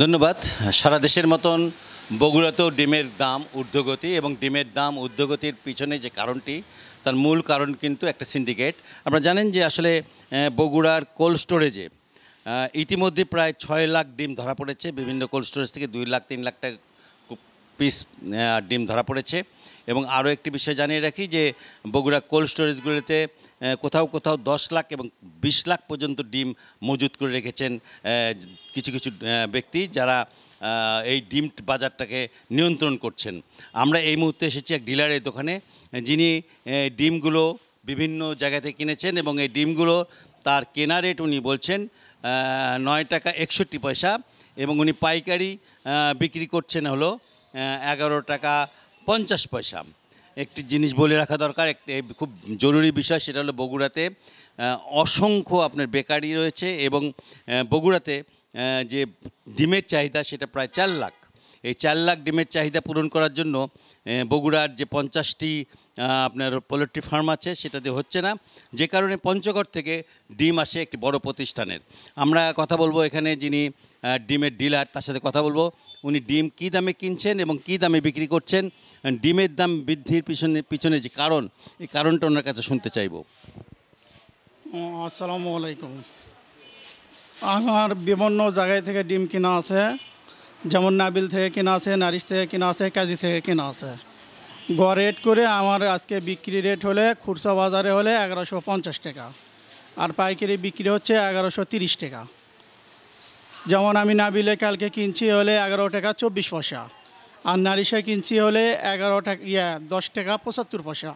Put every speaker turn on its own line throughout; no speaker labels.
ধন্যবাদ। সারা দেশের মতন বগুড়াতেও ডিমের দাম ঊর্ধ্বগতি এবং ডিমের দাম ঊর্ধ্বগতির পিছনে যে কারণটি, তার মূল কারণ কিন্তু একটা সিন্ডিকেট। আপনারা জানেন যে আসলে বগুড়ার কোল্ড স্টোরেজে ইতিমধ্যে প্রায় ৬ লাখ ডিম ধরা পড়েছে। বিভিন্ন কোল্ড স্টোরেজ থেকে ২ লাখ ৩ লাখ টাকা পিস ডিম ধরা পড়েছে। এবং আরও একটি বিষয় জানিয়ে রাখি যে বগুড়া কোল্ড স্টোরেজগুলিতে কোথাও কোথাও ১০ লাখ এবং ২০ লাখ পর্যন্ত ডিম মজুত করে রেখেছেন কিছু কিছু ব্যক্তি, যারা এই ডিম বাজারটাকে নিয়ন্ত্রণ করছেন। আমরা এই মুহূর্তে এসেছি এক ডিলারের দোকানে, যিনি ডিমগুলো বিভিন্ন জায়গা থেকে কিনেছেন এবং এই ডিমগুলো তার কেনা রেট উনি বলছেন ৯ টাকা ৬১ পয়সা এবং উনি পাইকারি বিক্রি করছেন হলো ১১ টাকা ৫০ পয়সা। একটি জিনিস বলে রাখা দরকার, একটি খুব জরুরি বিষয়, সেটা হলো বগুড়াতে অসংখ্য আপনার বেকারি রয়েছে এবং বগুড়াতে যে ডিমের চাহিদা সেটা প্রায় ৪ লাখ। এই ৪ লাখ ডিমের চাহিদা পূরণ করার জন্য বগুড়ার যে ৫০টি আপনার পোলট্রি ফার্ম আছে সেটাতে হচ্ছে না, যে কারণে পঞ্চগড় থেকে ডিম আসে একটি বড় প্রতিষ্ঠানের। আমরা কথা বলবো এখানে যিনি ডিমের ডিলার, তার সাথে কথা বলবো উনি ডিম কী দামে কিনছেন এবং কী দামে বিক্রি করছেন, ডিমের দাম বৃদ্ধির পিছনে যে কারণ, এই কারণটা ওনার কাছে শুনতে চাইব।
আসসালামু আলাইকুম। আমার বিভিন্ন জায়গায় থেকে ডিম কেনা আছে, যেমন নাবিল থেকে কেনা আছে, নারিশ থেকে কেনা আছে, কাজী থেকে কেনা আছে। গড় রেট করে আমার আজকে বিক্রি রেট হলে খুচরা বাজারে হলে ১১৫০ টাকা, আর পাইকারি বিক্রি হচ্ছে ১১৩০ টাকা। যেমন আমি নাবিলে কালকে কিনছি হলে ১১ টাকা ২৪ পয়সা, আর নারিশে কিনছি হলে ১১ টাকা ১০ টাকা ৭৫ পয়সা,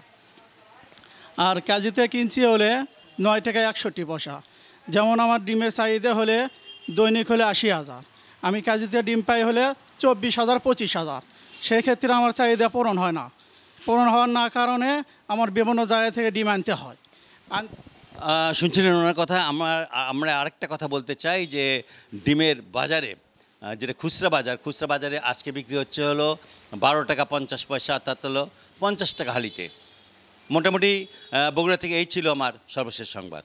আর কাজীতে কিনছি হলে ৯ টাকা ৬১ পয়সা। যেমন আমার ডিমের চাহিদা হলে দৈনিক হলে ৮০,০০০, আমি কাজীতে ডিম পাই হলে ২৪,০০০ ২৫,০০০। সেক্ষেত্রে আমার চাহিদা পূরণ হয় না, পূরণ হওয়ার না কারণে আমার বিভিন্ন জায়গা থেকে ডিম আনতে হয়।
শুনছিলেন ওনার কথা। আমরা আরেকটা কথা বলতে চাই যে ডিমের বাজারে যেটা খুচরা বাজারে আজকে বিক্রি হচ্ছে হলো ১২ টাকা ৫০ পয়সা, অর্থাৎ হলো ৫০ টাকা হালিতে। মোটামুটি বগুড়া থেকে এই ছিল আমার সর্বশেষ সংবাদ।